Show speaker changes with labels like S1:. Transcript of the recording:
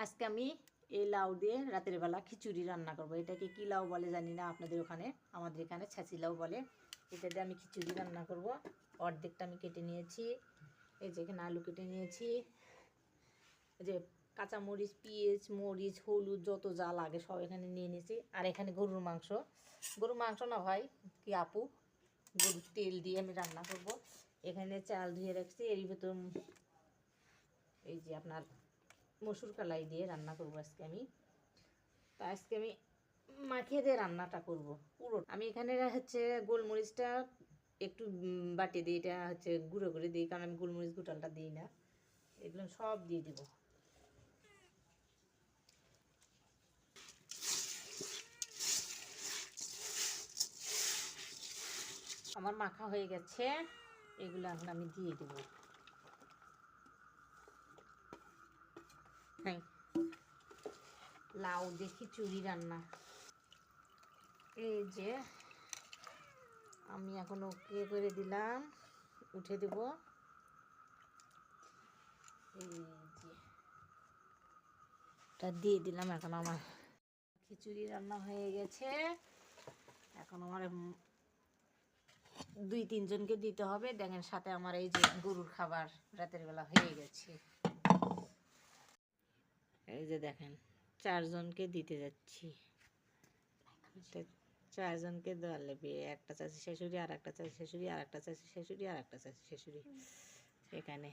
S1: আজকে আমি এই লাউ দিয়ে রাতের বেলা খিচুড়ি রান্না করব। এটাকে কি লাউ বলে জানি না, আপনাদের ওখানে, আমাদের এখানে ছাঁচি লাউ বলে। এটা দিয়ে আমি খিচুড়ি রান্না করব। অর্ধেকটা আমি কেটে নিয়েছি, এই যে এখানে আলু কেটে নিয়েছি, এই যে কাঁচামরিচ, পেঁয়াজ, মরিচ, হলুদ, যত যা লাগে সব এখানে নিয়ে নিয়েছি। আর এখানে গরুর মাংস না ভাই, কি আপু, গরুর তেল দিয়ে আমি রান্না করব। এখানে চাল ধুয়ে রাখছি, এর ভিতর এই যে আপনার মসুর কলাই দিয়ে রান্না করব আজকে আমি। তো আজকে আমি মাখিয়ে দিয়ে রান্নাটা করব পুরো। আমি এখানে হচ্ছে গোলমরিচটা একটু বাটি দিই, এটা হচ্ছে গুঁড়ো করে দিই, কারণ আমি গোলমরিচ গুঁটালটা দিই না। এগুলো সব দিয়ে দিব। আমার মাখা হয়ে গেছে, এগুলো এখন আমি দিয়ে দেব। হ্যাঁ, লাউ দিয়ে খিচুড়ি রান্না। এই যে আমি এখন ওকে করে দিলাম, উঠে দেব। এই যে এটা দিয়ে দিলাম। এখন আমার খিচুড়ি রান্না হয়ে গেছে। এখন আমার 2-3 জনকে দিতে হবে। দেখেন সাথে আমার এই যে গরুর খাবার রাতের বেলা হয়ে গেছে। এই যে দেখেন 4 জনকে দিতে যাচ্ছি। 4 জনকে দেওয়ার লেবে, একটা চাচি শাশুড়ি, আর একটা চাচি শাশুড়ি, আর একটা চাচি শাশুড়ি, আর একটা চাচি শাশুড়ি এখানে।